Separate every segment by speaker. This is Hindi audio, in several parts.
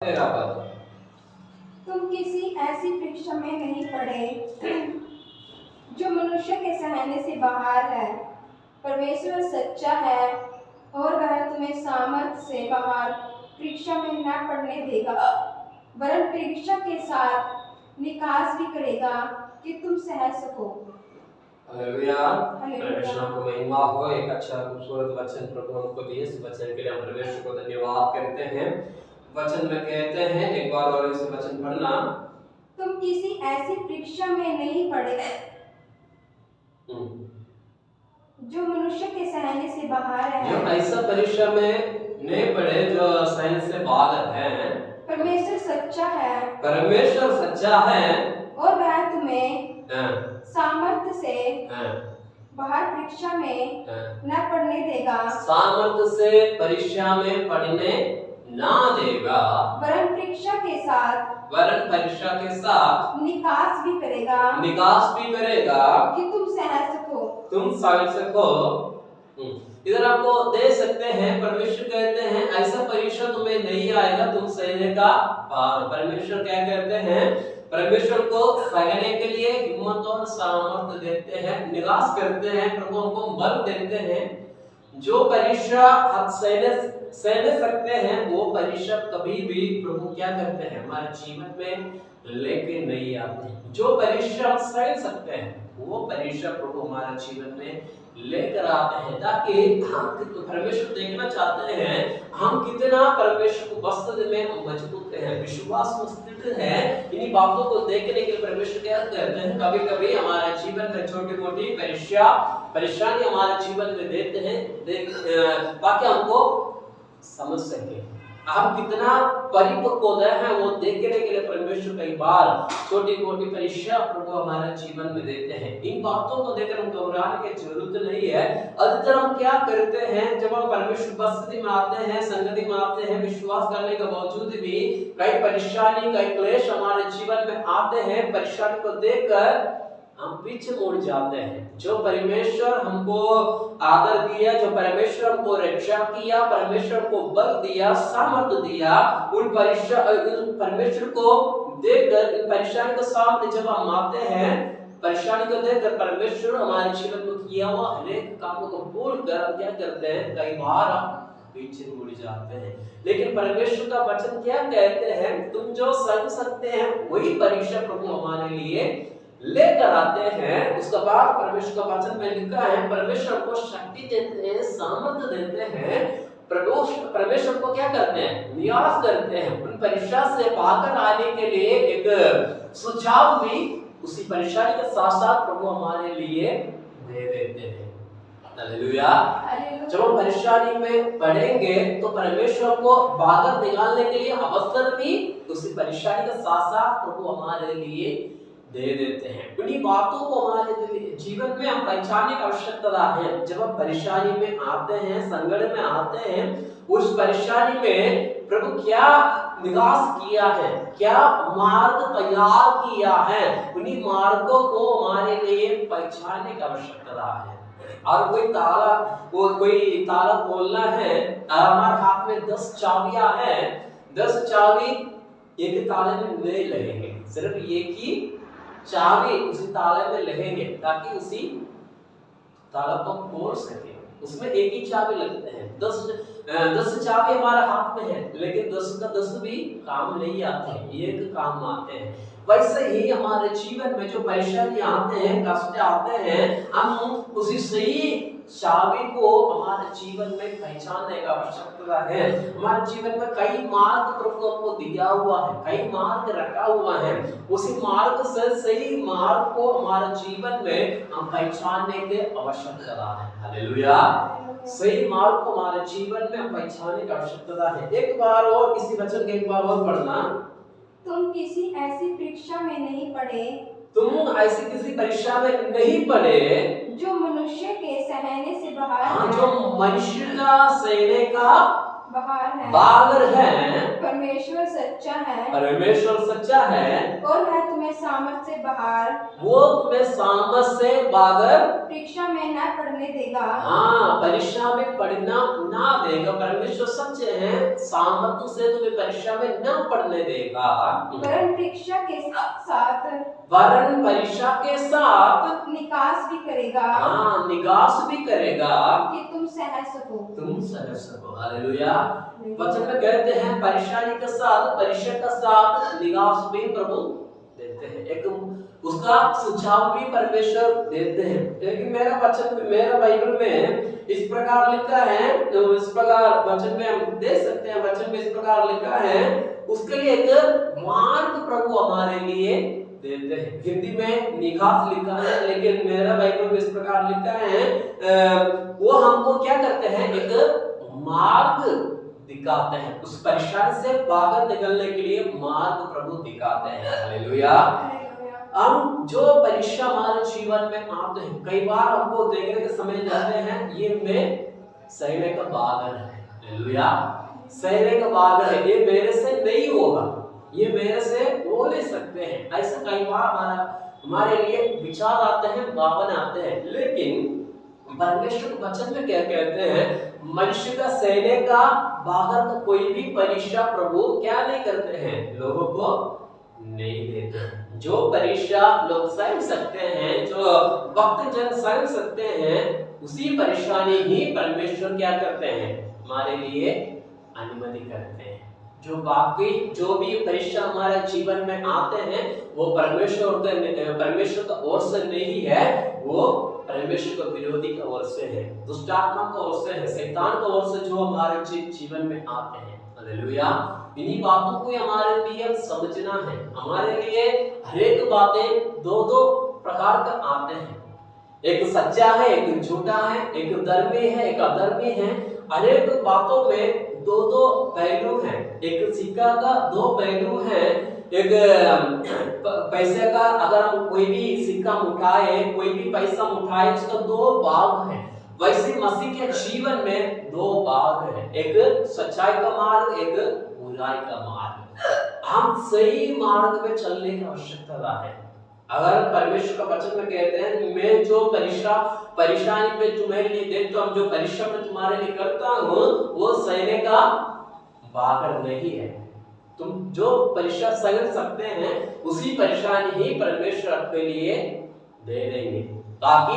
Speaker 1: तेरा पद।
Speaker 2: तुम किसी ऐसी परीक्षा में नहीं पड़े जो मनुष्य के सहने से बाहर है। परमेश्वर सच्चा है और वह तुम्हें सामर्थ्य से बाहर परीक्षा में न पड़ने देगा, वरन परीक्षा के साथ निकास भी करेगा कि तुम सह सको।
Speaker 1: हालेलुया। परमेश्वर को महिमा हो। एक अच्छा खूबसूरत वचन प्रभु हमको दिए। इस वचन के लिए हम परमेश्वर को धन्यवाद करते हैं। वचन में कहते हैं, एक बार और इस वचन पढ़ना।
Speaker 2: तुम किसी ऐसी परीक्षा में नहीं पड़े जो मनुष्य के सहने से बाहर है।
Speaker 1: जो ऐसा परीक्षा में नहीं पड़े जो सहने से बाहर है।
Speaker 2: परमेश्वर सच्चा है।
Speaker 1: परमेश्वर सच्चा है
Speaker 2: और वह तुम्हें सामर्थ्य से बाहर परीक्षा में न पढ़ने देगा।
Speaker 1: सामर्थ्य से परीक्षा में पढ़ने ना देगा,
Speaker 2: वरन परीक्षा के साथ निकास भी करेगा कि तुम सह सको।
Speaker 1: इधर आपको दे सकते हैं। परमेश्वर कहते हैं ऐसा परीक्षा तुम्हें नहीं आएगा तुम सहने का पार। परमेश्वर क्या कहते हैं? परमेश्वर को सहने के लिए हिम्मत और सामर्थ्य देते हैं, निराश करते हैं, प्रभु हमको बल देते हैं। जो परीक्षा हम सहने सकते हैं वो परीक्षा कभी भी प्रभु क्या करते हैं हमारे जीवन में लेके नहीं आते। जो परीक्षा हम सह सकते हैं वो परीक्षा प्रभु हमारे जीवन में लेकर आते हैं, ताकि हम परमेश्वर देखना चाहते हैं हम कितना परमेश्वर को वस्तु में मजबूत हैं, विश्वास में स्थित हैं। इन्हीं बातों को देखने के लिए परमेश्वर क्या करते हैं, कभी कभी हमारे जीवन में छोटी मोटी परेशानी हमारे जीवन में देते हैं ताकि हमको समझ सके हम कितना परिपक्व हैं वो देखने के लिए परमेश्वर कई बार छोटी मोटी परीक्षा प्रभु हमारे जीवन में देते हैं। इन बातों को देखकर हम घबराने की जरूरत नहीं है। अधिकतर हम क्या करते हैं, जब हम परमेश्वर उपस्थिति में आते हैं, संगति में आते हैं, विश्वास करने के बावजूद भी कई परेशानी कई क्लेश हमारे जीवन में आते हैं। परेशानी को देखकर हम पीछे मुड़ जाते हैं। जो परमेश्वर हमको आदर दिया, जो परमेश्वर हमको रक्षा किया, परमेश्वर को बल दिया, सामर्थ्य दिया, उन परमेश्वर को देखकर इन परेशानी के सामने जब हम आते हैं, परेशानी को देखकर परमेश्वर हमारे जीवन में किया हुआ अनेक कामों को भूलकर हम क्या करते हैं, कई बार हम पीछे मुड़ जाते हैं। लेकिन परमेश्वर का वचन क्या कहते हैं, तुम जो सह सकते हैं वही परीक्षा प्रभु हमारे लिए लेकर आते हैं। उसके बाद परमेश्वर का वचन में लिखा है, परमेश्वर को शक्ति देते हैं, सामर्थ्य देते हैं। परमेश्वर को क्या करते हैं, निराश करते हैं। उन परीक्षा से बाहर आने के लिए एक सुझाव भी उसी परेशानी के साथ साथ प्रभु हमारे लिए दे देते हैं। हालेलुया। जब हम परेशानी में पड़ेंगे तो परमेश्वर को बाहर निकालने के लिए अवसर भी उसी परेशानी के साथ साथ प्रभु हमारे लिए दे देते हैं। उन्हीं बातों को हमारे जीवन में हम पहचानने की आवश्यकता है। जब हम परेशानी में आते हैं, संकट में आते हैं, उस परेशानी में प्रभु क्या निवास किया है, क्या मार्ग तैयार किया है, उन्हीं मार्गों को हमारे लिए पहचानने की आवश्यकता है। और कोई ताला खोलना है, हमारे हाथ में 10 चाबियां हैं, 10 चाबी एक ताले में नहीं लगेंगे, सिर्फ एक ही चाबी उसी ताले में लगेंगे ताकि उसी ताला को खोल सके। उसमें एक ही चाबी लगते हैं। 10 चाबी हमारे हाथ में है, लेकिन 10 का 10 भी काम नहीं आते, एक काम आते हैं। वैसे ही हमारे जीवन में जो परेशानी आते हैं, कष्ट आते हैं, हम उसी सही चाबी को हमारे जीवन में पहचानने का आवश्यकता है। हमारे जीवन में कई मार्ग प्रभु हमको दिया हुआ है, कई मार्ग रखा हुआ है। उसी मार्ग से सही मार्ग को हमारे जीवन में हम पहचानने की आवश्यकता है। हालेलुया। सही मार्ग को हमारे जीवन में हम पहचानने की आवश्यकता है। एक बार और इसी वचन के एक बार और पढ़ना।
Speaker 2: तुम किसी ऐसी परीक्षा में नहीं पड़े,
Speaker 1: तुम ऐसी किसी परीक्षा में नहीं पड़े
Speaker 2: जो मनुष्य के सहने से बाहर
Speaker 1: है, जो मनुष्य का सहने का
Speaker 2: बाहर है।
Speaker 1: है।
Speaker 2: परमेश्वर सच्चा है
Speaker 1: परमेश्वर सच्चा है
Speaker 2: और वह तुम्हें सामर्थ से बाहर
Speaker 1: वो तुम्हें सामर्थ से बाहर
Speaker 2: परीक्षा में न पड़ने देगा।
Speaker 1: हाँ, परीक्षा में पढ़ना ना देगा। परमेश्वर सच्चे हैं, सामर्थ्य से तुम्हें परीक्षा में ना पढ़ने देगा,
Speaker 2: वरन परीक्षा के साथ
Speaker 1: वरन परीक्षा के साथ
Speaker 2: निकास भी करेगा।
Speaker 1: हाँ, निकास भी करेगा
Speaker 2: कि तुम सह सको।
Speaker 1: तुम सह सको। हालेलुया। वचन में कहते हैं परेशानी के साथ, परीक्षा के साथ निकास भी प्रभु देते हैं। एक उसका सुझाव भी परमेश्वर देते हैं। लेकिन मेरा वचन में, मेरा बाइबल में इस प्रकार लिखा है, तो इस प्रकार वचन में हम देख सकते हैं, वचन में इस प्रकार लिखा है, उसके लिए एक मार्ग प्रभु हमारे लिए देते हैं। हिंदी में निकास लिखा है, लेकिन मेरा बाइबल में इस प्रकार लिखा है, वो हमको क्या करते हैं, एक मार्ग दिखाते हैं। उस परेशानी से बाहर निकलने के लिए मार्ग प्रभु दिखाते हैं। हालेलुया। हम जो परीक्षा हमारे जीवन में आते हैं, कई बार हमको देखने के समय जाते हैं, ये मैं सहने का बादल है। हालेलुया। सहने का बादल है, ये मेरे से नहीं होगा, ये मेरे से हो नहीं सकते हैं। ऐसा कई बार हमारे लिए विचार आते हैं, भावना आते हैं। लेकिन परमेश्वर के वचन में क्या कहते हैं, मनुष्य का सहने का बाहर का कोई भी परीक्षा प्रभु क्या नहीं करते हैं, लोगों को नहीं देते हैं। जो परीक्षा लोग सह सकते हैं, जो भक्त जन सह सकते हैं, उसी परेशानी ही परमेश्वर क्या करते हैं, हमारे लिए अनुमति करते हैं। जो बाकी जो भी परीक्षा हमारे जीवन में आते हैं, वो परमेश्वर का ओर से नहीं है, वो परमेश्वर का विरोधी का ओर से है, दुष्ट आत्मा का ओर से है, शैतान का ओर से जो हमारे जीवन में आते हैं। हालेलुया। इन्हीं बातों को हमारे लिए समझना है। हमारे लिए हर एक बातें दो दो प्रकार का आते हैं, एक सच्चा है, एक झूठा है, एक धर्मी है, एक अधर्मी है। हर एक बातों में दो दो पहलू हैं, एक सिक्का का दो पहलू हैं। एक पैसे का, अगर हम कोई भी सिक्का उठाए, कोई भी पैसा उठाए, उसका दो भाग है। वैसे मसीह के जीवन में दो भाग है, एक सच्चाई का मार्ग, एक बुराई का मार्ग। हम सही मार्ग में चलने की आवश्यकता है। अगर परमेश्वर का वचन में कहते हैं, मैं जो परेशानी पे तुम्हारे लिए देखता हूं, जो परीक्षा में तुम्हारे लिए करता हूं, वो सहने का बाहर नहीं है। तुम जो परीक्षा सह सकते हैं, उसी परेशानी ही परमेश्वर आपके लिए दे देंगे, ताकि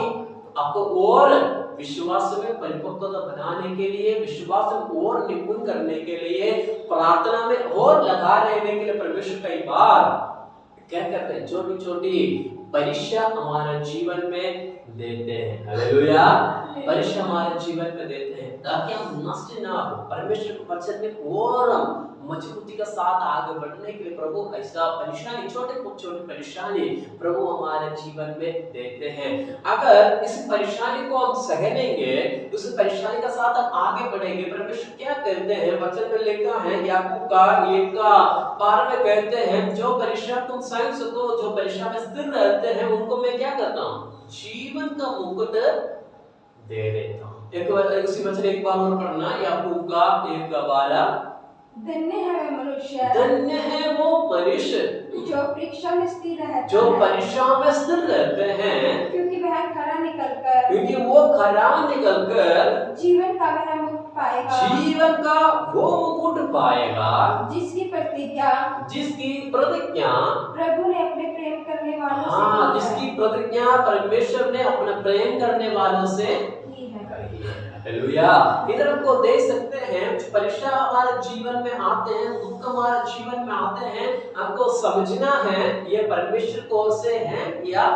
Speaker 1: आपको और विश्वास में परिपक्वता बनाने के लिए, विश्वास में और निपुण करने के लिए, प्रार्थना में और लगा रहने के लिए परमेश्वर कई बार क्या करते हैं, छोटी छोटी परीक्षा हमारे जीवन में देते हैं। हालेलुया। परीक्षा हमारे जीवन में देते हैं ताकि हम नष्ट ना हो। परमेश्वर के वचन में और मजबूती के साथ आगे बढ़ने के लिए प्रभु ऐसा परेशानी, छोटे परेशानी प्रभु हमारे जीवन में देते हैं। अगर इस परेशानी को हम सहनेंगे, उस परेशानी के साथ हम आगे बढ़ेंगे। परमेश्वर क्या कहते हैं, वचन में लिखा है, याकूब का 1:12 में कहते हैं, जो परीक्षा तुम सह सको, जो परीक्षा में स्थिर रहते हैं, उनको मैं क्या करता हूँ, जीवन का मुकुट दे देता हूँ। एक बार उसी वचन एक बार और पढ़ना, याकूब का 1:12।
Speaker 2: धन्य है वो मनुष्य,
Speaker 1: धन्य है वो मनुष्य
Speaker 2: जो परीक्षा में स्थिर रहता है,
Speaker 1: जो परीक्षा में स्थिर रहते हैं,
Speaker 2: क्योंकि वह खरा निकलकर,
Speaker 1: क्योंकि वो खरा निकलकर
Speaker 2: जीवन का वह मुकुट पाएगा,
Speaker 1: जीवन का वो मुकुट पाएगा,
Speaker 2: जिसकी प्रतिज्ञा प्रभु ने अपने प्रेम करने वालों से,
Speaker 1: हाँ, जिसकी प्रतिज्ञा परमेश्वर ने अपने प्रेम करने वालों से
Speaker 2: की है।
Speaker 1: हालेलुया। इधर आपको देख सकते हैं, परीक्षा हमारे जीवन में आते हैं, दुख हमारे जीवन में आते हैं, हमको समझना है ये परमेश्वर की ओर से है या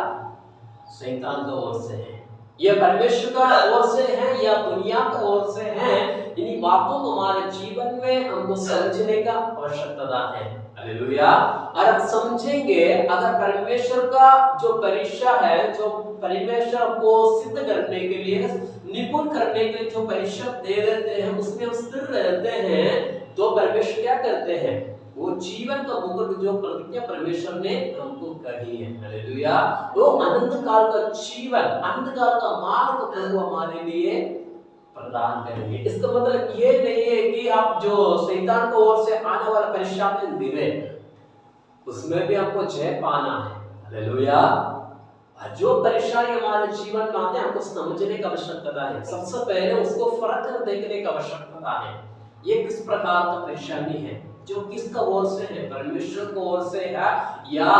Speaker 1: शैतान की ओर से है, ये परमेश्वर का ओर से है या दुनिया की ओर से है। इन्हीं बातों को हमारे जीवन में हमको समझने का आवश्यकता है। हालेलुया। और हम समझेंगे, अगर परमेश्वर का जो परीक्षा है, जो परमेश्वर को सिद्ध करने के लिए, निपुण करने के लिए जो परीक्षा दे देते हैं, उसमें हम स्थिर रहते हैं, तो परमेश्वर क्या करते हैं, वो जीवन का मुकुट जो प्रतिज्ञा परमेश्वर ने हमको कही है। हालेलुया। वो अनंत काल का जीवन, अनंत काल का मार्ग प्रभु हमारे लिए प्रदान करेंगे। इसका मतलब ये नहीं है कि आप जो शैतान की ओर से आने वाला परेशानी दिले उसमें भी हमको जय पाना है। हालेलुया। जो परेशानी हमारे जीवन में आते हैं हमको समझने की आवश्यकता है। सबसे पहले उसको फर्क कर देखने की आवश्यकता है। ये किस प्रकार का परेशानी है, जो किसका ओर से है, परमेश्वर की ओर से है या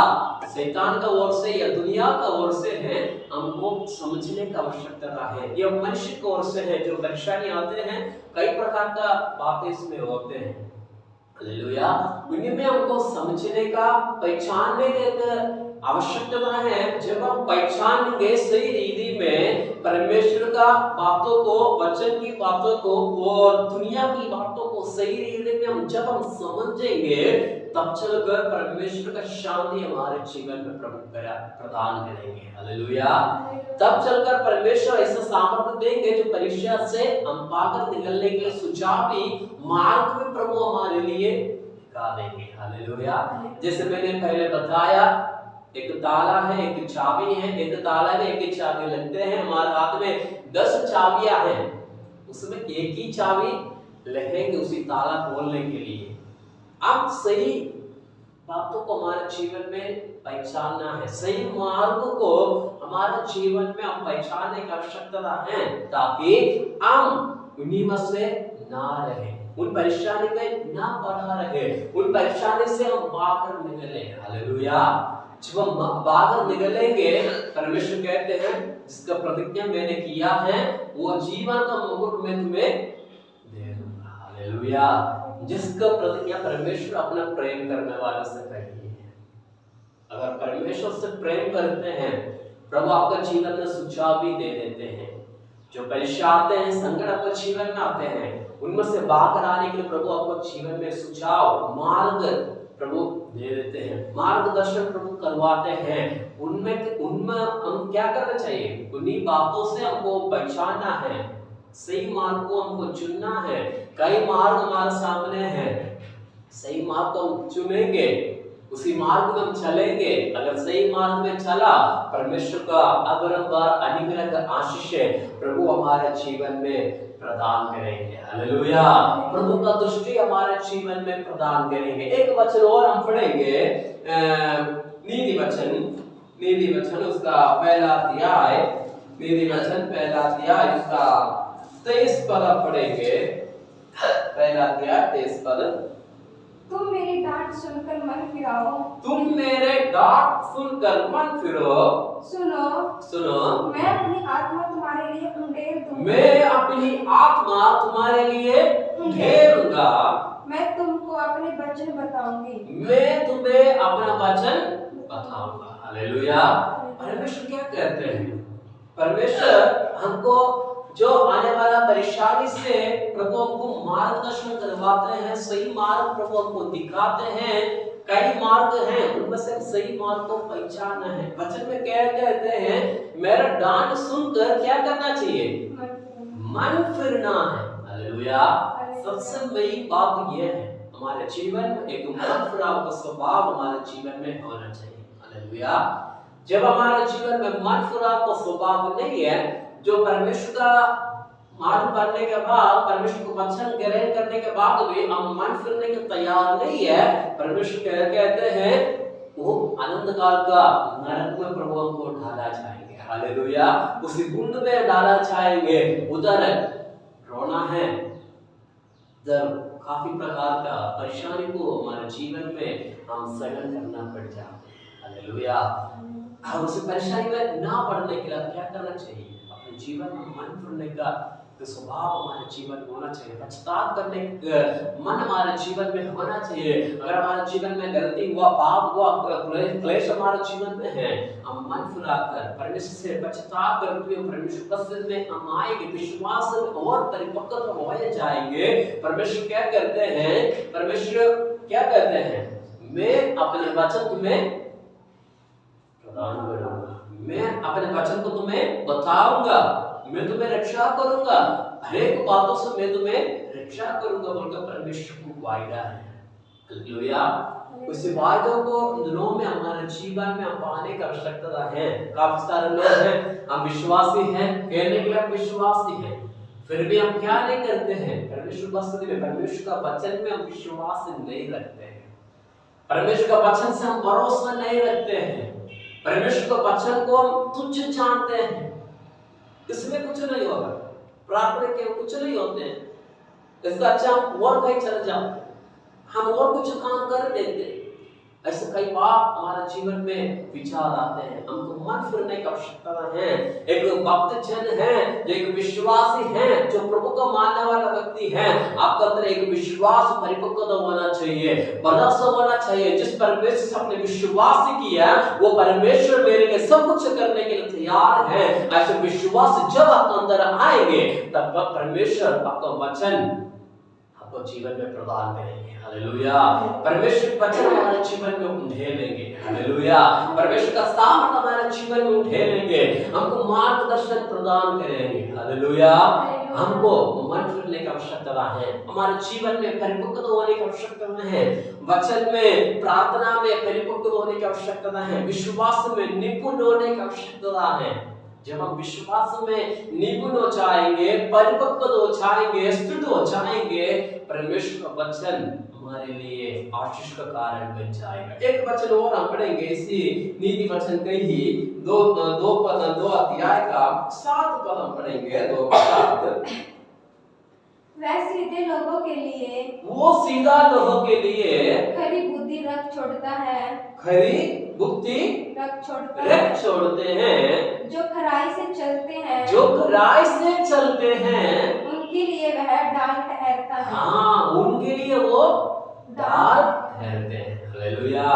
Speaker 1: शैतान का ओर से या दुनिया का ओर से है, हमको समझने की आवश्यकता है। ये मनुष्य की ओर से है। जो परेशानी आते हैं कई प्रकार का बातें इसमें होते हैं। हालेलुया। उन्हीं में हमको समझने का, पहचानने का आवश्यकता है। जब हम पहचानेंगे सही रीति में परमेश्वर का बातों को, वचन की बातों को और दुनिया की बातों को सही रीति में हम जब समझेंगे तब चलकर परमेश्वर का शांति हमारे जीवन में प्रदान करेंगे। हालेलुया। तब चलकर परमेश्वर ऐसा सामर्थ्य देंगे जो परीक्षा से हम पाकर निकलने के लिए सुचावी मार्ग में प्रभु हमारे लिए दिखा देंगे। हालेलुया। जैसे मैंने पहले बताया, एक ताला है, एक चाबी है। एक ताला में एक ही चाबी लगते हैं। हमारे हाथ में 10 चाबियां हैं, उसमें एक ही चाबी लगेंगे उसी ताला खोलने के लिए। अब सही बातों को हमारे जीवन में पहचानना है, सही मार्ग को हमारे जीवन में हम पहचानने की आवश्यकता है, ताकि हम उन्हीं में से ना रहे, उन परेशानी में ना पड़ा रहे, उन परेशानी से हम बाहर निकले। हालेलुया। जब हम बाहर निकलेंगे, परमेश्वर कहते हैं जिसका प्रतिज्ञा मैंने किया है वो जीवन का मुकुट मैं तुम्हें दे दूंगा। हालेलुया। जिसका प्रतिज्ञा परमेश्वर अपना प्रेम करने वाले से कही है। अगर परमेश्वर से प्रेम करते हैं, प्रभु आपका जीवन में सुझाव भी दे देते हैं। जो परीक्षा आते हैं, संकट आपका जीवन में आते हैं, उनमें से बाहर आने के लिए प्रभु आपको जीवन में सुझाव, मार्ग प्रभु दे देते हैं, मार्गदर्शन प्रभु करवाते हैं। उनमें हम क्या करना चाहिए? उन्हीं बातों से हमको पहचानना है, सही मार्ग को हमको चुनना है। कई मार्ग हमारे सामने हैं, सही मार्ग को हम चुनेंगे, उसी मार्ग में हम चलेंगे। अगर सही मार्ग में चला, परमेश्वर का अपरंपार अनुग्रह का आशीष प्रभु हमारे जीवन में प्रदान करेंगे। हालेलुया। प्रभु का दृष्टि हमारे जीवन में प्रदान करेंगे। एक वचन और हम पढ़ेंगे, नीति वचन उसका पहला अध्याय, नीति वचन पहला अध्याय उसका 23 पद पढ़ेंगे। पहला अध्याय 23 पद।
Speaker 2: तुम मेरी डांट सुनकर मन फिराओ,
Speaker 1: तुम मेरे डांट सुनकर मन फिरो। सुनो,
Speaker 2: मैं अपनी आत्मा तुम्हारे लिए उंडेल दूंगा,
Speaker 1: मैं अपनी आत्मा तुम्हारे लिए उंडेलूंगा,
Speaker 2: मैं तुमको अपने वचन बताऊंगी,
Speaker 1: मैं तुम्हें अपना वचन बताऊंगा। हालेलुया। परमेश्वर क्या कहते हैं? परमेश्वर हमको जो आने वाला परेशानी से प्रभु हमको मार्गदर्शन करवाते हैं, सही मार्ग प्रभु हमको दिखाते हैं। कई मार्ग हैं, उनमें से सही मार्ग को पहचानना है। वचन में क्या कहते हैं? मेरा डांट सुनकर क्या करना चाहिए? मन फिरना है। हालेलुया। सबसे बड़ी बात यह है, हमारे जीवन में एक मन फिराव का स्वभाव हमारे जीवन में होना चाहिए। हालेलुया। जब हमारे जीवन में मन फिराव का स्वभाव नहीं है, जो परमेश्वर का मार्ग करने के बाद, परमेश्वर को वचन ग्रहण करने के बाद भी हम मन फिरने के तैयार नहीं है, परमेश्वर कहते हैं वो अनंत काल का नरक में प्रभु हमको डाला जाएंगे। हालेलुया। उसी कुंड में डाला जाएंगे। उधर रोना है, उधर काफी प्रकार का परेशानी को हमारे जीवन में हम सहन करना पड़ जाते हैं। हालेलुया। हम उस परेशानी में ना पड़ने के लिए क्या करना चाहिए? अपने जीवन में मन फिरने का स्वभाव हमारे जीवन में होना चाहिए। पश्चाताप करने का मन हमारे जीवन में होना चाहिए। अगर हमारे जीवन में गलती हुआ, पाप हुआ, क्लेश हमारे जीवन में है, हम मन फिराकर परमेश्वर से पश्चाताप करते हुए परमेश्वर उपस्थिति में हम आएंगे, विश्वास में और परिपक्व हो जाएंगे। परमेश्वर क्या करते हैं? परमेश्वर क्या कहते हैं? मैं अपने वचन तुम्हें प्रदान करूंगा, मैं अपने वचन को तुम्हें बताऊंगा, मैं तुम्हें रक्षा करूंगा, हर एक बातों से मैं तुम्हें रक्षा करूंगा बोलकर परमेश्वर को वायदा है। हालेलुया। उस वायदों को दिनों में हमारे जीवन में हम पाने की आवश्यकता है। काफी सारे लोग हैं, हम विश्वासी हैं, कहने के लिए हम विश्वासी हैं, फिर भी हम क्या नहीं करते हैं? परमेश्वर उपस्थिति में, परमेश्वर का वचन में हम विश्वास नहीं रखते हैं, परमेश्वर का वचन से हम भरोसा नहीं रखते हैं, परमेश्वर का वचन को हम तुच्छ जानते हैं। इसमें कुछ नहीं होगा, प्रार्थना के कुछ नहीं होते हैं, इसका अच्छा हम और कहीं चले जाते, हम और कुछ काम कर लेते हैं। ऐसे कई बार हमारे जीवन में विचार आते हैं, हमको मन फिरने की आवश्यकता है। एक भक्त जन है, जो एक विश्वासी है, जो प्रभु को मानने वाला व्यक्ति है, आपके अंदर एक विश्वास परिपक्वता होना चाहिए, भरोसा होना चाहिए। जिस परमेश्वर से आपने विश्वास किया, वो परमेश्वर मेरे लिए सब कुछ करने के लिए तैयार है। ऐसे विश्वास जब आपके अंदर आएंगे, तब परमेश्वर आपका वचन आपको जीवन में प्रदान करेंगे। हालेलुया। परमेश्वर वचन हमारे जीवन में उठेलेंगे। हालेलुया। परमेश्वर का सामर्थ हमारे जीवन में उठेलेंगे, हमको मार्गदर्शन प्रदान करेंगे। हालेलुया। हमको मन फिरने की आवश्यकता है, हमारे जीवन में परिपक्व होने की आवश्यकता है, वचन में, प्रार्थना में परिपक्व होने की आवश्यकता है, विश्वास में निपुण होने की आवश्यकता है। जब हम विश्वास में निपुण हो जाएंगे, परिपक्व हो जाएंगे, स्थिर हो जाएंगे, परमेश्वर का वचन हमारे लिए आशीष का कारण बन जाएगा। एक वचन और हम पढ़ेंगे, इसी नीति वचन के ही दो अध्याय का 7 पद हम पढ़ेंगे। 2:7।
Speaker 2: वह सीधे लोगों के लिए,
Speaker 1: वो सीधा लोगों के लिए
Speaker 2: खरी बुद्धि रख छोड़ता है,
Speaker 1: खरी बुद्धि रख छोड़ते हैं,
Speaker 2: जो खराई से चलते हैं,
Speaker 1: जो खराई से चलते हैं,
Speaker 2: उनके लिए वह ढाल ठहरता है।
Speaker 1: हाँ, उनके लिए वो ढाल ठहरते हैं। हालेलुया।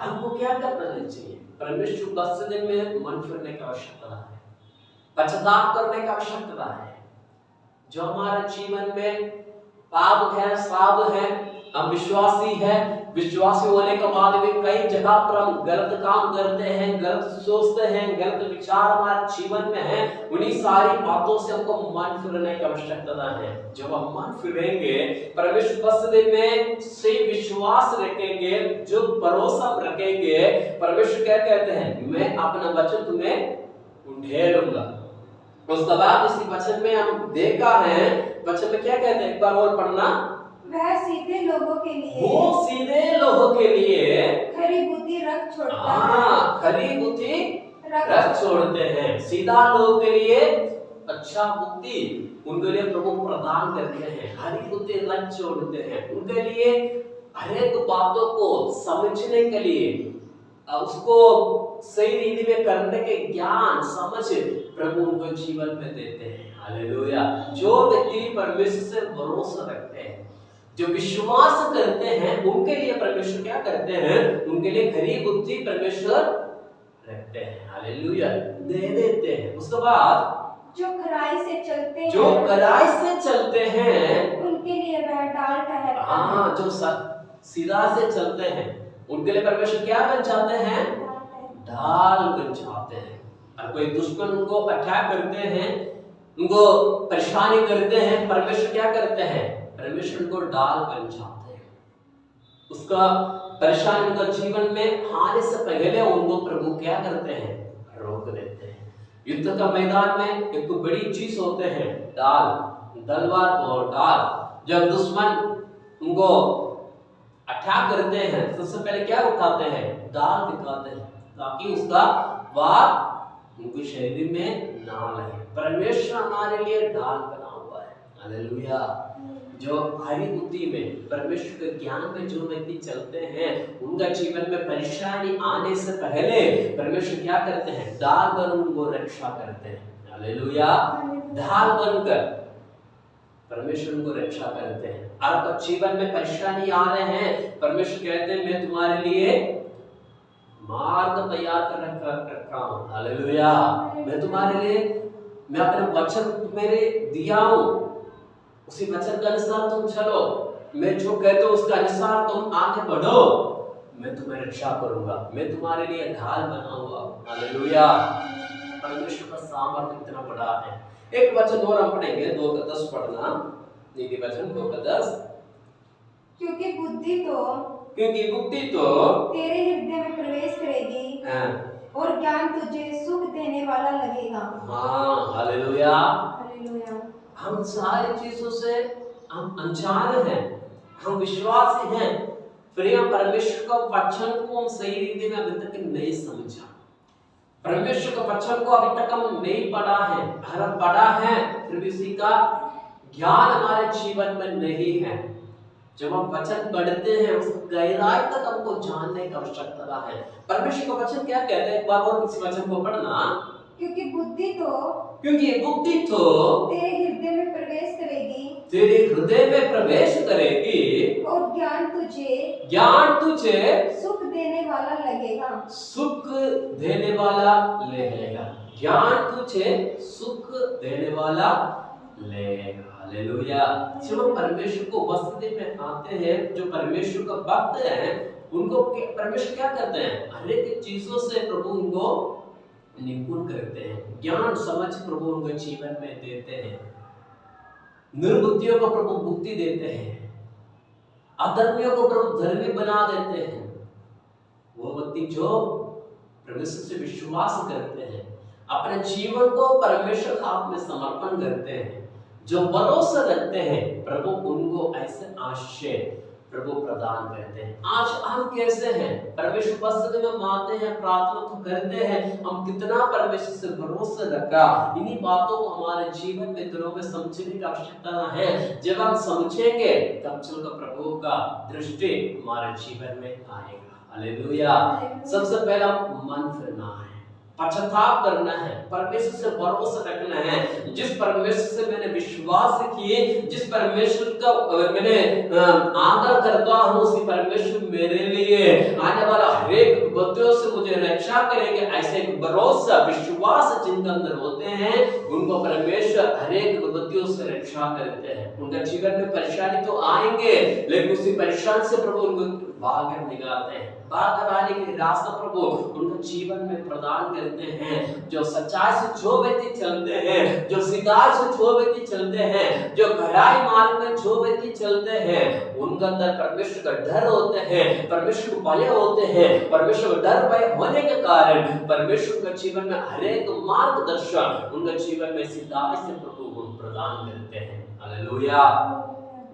Speaker 1: हमको क्या करना चाहिए? परमेश्वर का वचन में मन फिरने की आवश्यकता है, पश्चाताप करने की आवश्यकता है। जो हमारे जीवन में पाप है, श्राप है, हम विश्वासी है, विश्वासी होने के बाद भी कई जगह पर हम गलत काम करते हैं, गलत सोचते हैं, गलत विचार हमारे जीवन में है, उन्हीं सारी बातों से हमको मन फिरने की आवश्यकता है। जब हम मन फिरेंगे, परमेश्वर उपस्थिति में से विश्वास रखेंगे, जो भरोसा रखेंगे, परमेश्वर क्या कहते हैं? मैं अपना वचन तुम्हें उंडेलूंगा। उसके बाद इसी वचन में हम देखा है, वचन में क्या कहते हैं? एक बार और पढ़ना।
Speaker 2: वह सीधे लोगों के लिए,
Speaker 1: वो सीधे लोगों के लिए
Speaker 2: खरी बुद्धि रख छोड़ता है।
Speaker 1: हाँ, खरी बुद्धि रख छोड़ते हैं। सीधा लोगों के लिए अच्छा बुद्धि उनके लिए प्रभु प्रदान करते हैं, हरी बुद्धि रख छोड़ते हैं। उनके लिए हर एक बातों को समझने के लिए, उसको सही रीति में करने के ज्ञान समझ प्रभु उनको जीवन में देते हैं। हालेलुया। जो व्यक्ति परमेश्वर से भरोसा रखते हैं, जो विश्वास करते हैं, उनके लिए परमेश्वर क्या करते हैं? उनके लिए खरी बुद्धि परमेश्वर रखते हैं। हालेलुया। दे देते हैं। उसके बाद
Speaker 2: जो खराई से चलते हैं,
Speaker 1: जो खराई से चलते हैं,
Speaker 2: उनके लिए वह ढाल ठहरता है।
Speaker 1: हाँ, जो सीधा से चलते हैं, उनके लिए परमेश्वर क्या बन जाते हैं? ढाल बन जाते हैं। और कोई दुश्मन उनको अटैक करते हैं, उनको परेशानी करते हैं, परमेश्वर क्या करते हैं? परमेश्वर उनको ढाल बन जाते हैं। उसका परेशानी उनका जीवन में आने से पहले उनको प्रभु क्या करते हैं? रोक देते हैं। युद्ध का मैदान में एक तो बड़ी चीज होते हैं ढाल, तलवार और ढाल। जब दुश्मन उनको अटैक करते हैं, सबसे पहले क्या उठाते हैं? ढाल दिखाते हैं, ताकि उसका वार उनके शरीर में ना लगे। परमेश्वर हमारे लिए ढाल बना हुआ है। हालेलुया। जो हरी बुद्धि में, परमेश्वर के ज्ञान में जो व्यक्ति चलते हैं, उनका जीवन में परेशानी आने से पहले परमेश्वर क्या करते हैं? ढाल बन उनको रक्षा करते हैं। हालेलुया। ढाल बनकर परमेश्वर उनको रक्षा करते हैं। आपका जीवन में परेशानी आ रहे हैं, परमेश्वर कहते हैं मैं तुम्हारे लिए मार्ग तैयार कर रखा हूं। हालेलुया। मैं तुम्हारे लिए, मैं अपने वचन तुम्हें दिया हूं, उसी वचन के अनुसार तुम चलो, मैं जो कहता हूं उसके अनुसार तुम आगे बढ़ो, मैं तुम्हें रक्षा करूंगा, मैं तुम्हारे लिए ढाल बना हुआ। हालेलुया। परमेश्वर का सामर्थ्य इतना बड़ा है। एक वचन और हम पढ़ेंगे, 2:10 पढ़ना, नीति वचन 2:10।
Speaker 2: क्योंकि बुद्धि तो तेरे हृदय में प्रवेश करेगी, और ज्ञान तुझे सुख देने वाला लगेगा।
Speaker 1: हाँ, हालेलुया।
Speaker 2: हालेलुया।
Speaker 1: हम सारी चीजों से हम अनजान हैं, हम विश्वासी हैं, फिर यह परमेश्वर का वचन को हम सही रीति में अभी तक नहीं समझा। परमेश्वर का वचन को अभी तक हम नहीं पढ़ा है, अगर पढ़ा है फिर भी उसी का ज्ञान हमारे जीवन में नहीं है। जब हम वचन पढ़ते हैं उस गहराई तक हमको जानने की आवश्यकता है। परमेश्वर का वचन क्या कहता है, एक बार और इस वचन को पढ़ना।
Speaker 2: क्योंकि बुद्धि तो तेरे हृदय में प्रवेश करेगी,
Speaker 1: तेरे हृदय में प्रवेश करेगी,
Speaker 2: और
Speaker 1: ज्ञान तुझे
Speaker 2: सुख देने वाला लगेगा।
Speaker 1: सुख देने वाला लगेगा, ज्ञान तुझे सुख देने वाला लगेगा। हालेलुया। जब हम परमेश्वर को वस्तु में आते हैं, जो परमेश्वर का भक्त है उनको परमेश्वर क्या करते हैं, हर एक चीजों से प्रभु उनको निपुण करते हैं, ज्ञान समझ प्रभु उनको जीवन में देते हैं, निर्बुद्धियों को प्रभु बुद्धि देते हैं, अधर्मियों को प्रभु धर्मी बना देते हैं। वो व्यक्ति जो परमेश्वर से विश्वास करते हैं, अपने जीवन को परमेश्वर हाथ में समर्पण करते हैं, जो भरोसा रखते हैं, प्रभु उनको ऐसे आशीष प्रभु प्रदान करते हैं। आज हम कैसे हैं, परमेश्वर पसंद में मानते हैं, प्रार्थना तो करते हैं, हम कितना परमेश्वर से भरोसा रखा, इन्हीं बातों को हमारे जीवन में दिनों में समझने की आवश्यकता है। जब हम समझेंगे तब चलकर प्रभु का दृष्टि हमारे जीवन में आएगा। हालेलुया। सबसे पहला मन फिरना है, पश्चाताप करना है, परमेश्वर से भरोसा रखना है। जिस परमेश्वर से मैंने विश्वास किए, जिस परमेश्वर का मैंने आदर करता हूँ, उसी परमेश्वर मेरे लिए आने वाला हर एक विपत्तियों से मुझे रक्षा करेंगे। ऐसे भरोसा विश्वास जिनके अंदर होते हैं उनको परमेश्वर हर एक विपत्तियों से रक्षा करते हैं। उनका जीवन में परेशानी तो आएंगे, लेकिन उसी परेशानी से प्रभु उनको बाहर निकालते हैं। बाहर आने के रास्ता प्रभु उनके जीवन में प्रदान करते हैं। जो सच्चाई से जो व्यक्ति चलते हैं, जो सिद्धांत से जो व्यक्ति चलते हैं, जो गहराई मार्ग में जो व्यक्ति चलते हैं, उनके अंदर परमेश्वर का डर होते हैं, परमेश्वर को भय होते हैं। परमेश्वर का डर भय होने के कारण परमेश्वर के जीवन में हर एक मार्गदर्शन उनके जीवन में सिद्धांत से प्रभु प्रदान करते हैं। हालेलुया।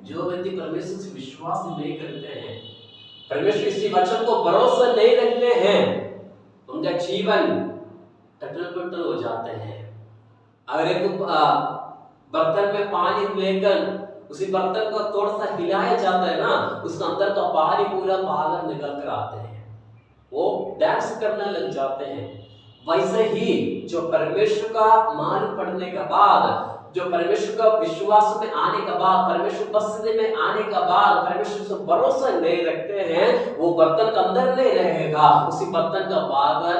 Speaker 1: जो व्यक्ति परमेश्वर से विश्वास नहीं करते हैं, परमेश्वर इसी वचन को भरोसा नहीं रखते हैं, उनका जीवन टटल-पटल हो जाते हैं। अगर एक बर्तन में पानी लेकर उसी बर्तन को थोड़ा सा हिलाया जाता है ना, उसके अंदर का पानी पूरा बाहर निकल कर आते हैं, वो डांस करने लग जाते हैं। वैसे ही जो परमेश्वर का मान पढ़ने के बाद, जो परमेश्वर का विश्वास में आने के बाद, परमेश्वर बसने में आने के बाद परमेश्वर से भरोसा नहीं रखते हैं, वो बर्तन के अंदर नहीं रहेगा, उसी बर्तन का बाहर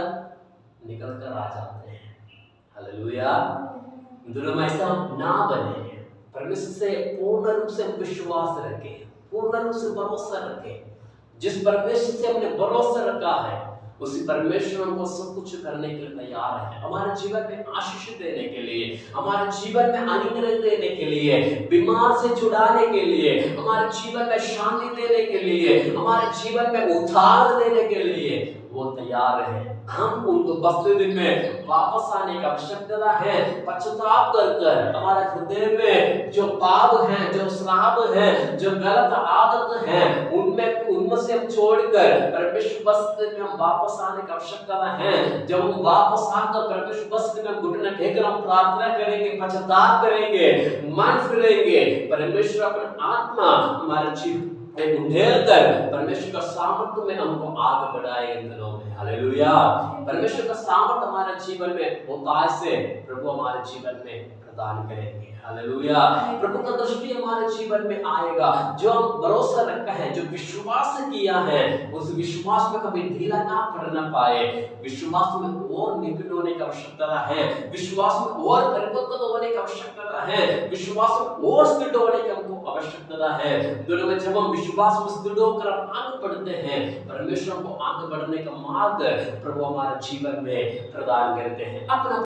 Speaker 1: निकल कर आ जाते हैं। हालेलुया। दोनों में ऐसा ना बने, परमेश्वर से पूर्ण रूप से विश्वास रखें, पूर्ण रूप से भरोसा रखें। जिस परमेश्वर से हमने भरोसा रखा है उसी परमेश्वर हमको सब कुछ करने के लिए तैयार है। हमारे जीवन में आशीष देने के लिए, हमारे जीवन में अनुग्रह देने के लिए, बीमार से छुड़ाने के लिए, हमारे जीवन में शांति देने के लिए, हमारे जीवन में उद्धार देने के लिए वो तैयार है। हम उनको बसते दिन में वापस आने की आवश्यकता है। पश्चाताप कर हमारे हृदय में जो पाप है, जो श्राप है, जो गलत आदत है, उनमें से हम छोड़कर परमेश्वर बसते में हम वापस आने की आवश्यकता है। जब हम वापस आकर परमेश्वर बसते में घुटने टेककर हम प्रार्थना करेंगे, पश्चाताप करेंगे, मन फिरेंगे, परमेश्वर अपनी आत्मा हमारे जीवन कर परमेश्वर का सामर्थ्य में हमको आगे बढ़ाएगा इन दिनों में। हालेलुया। परमेश्वर का सामर्थ्य हमारे जीवन में होता है से प्रभु हमारे जीवन में प्रदान करेंगे। हालेलुया। प्रभु का दृष्टि हमारे जीवन में आएगा। जो हम भरोसा रखा है, जो विश्वास किया है, उस विश्वास में कभी ढीला ना पड़ना पाए। विश्वास में और निपुण होने की आवश्यकता है, विश्वास में और परिपक्व होने की आवश्यकता है, विश्वास में और स्थिर होने की हमको आवश्यकता है। दोनों में जब हम विश्वास में स्थिर होकर आगे बढ़ते हैं, परमेश्वर को आगे बढ़ने का मार्ग प्रभु हमारे जीवन में प्रदान करते हैं। अपना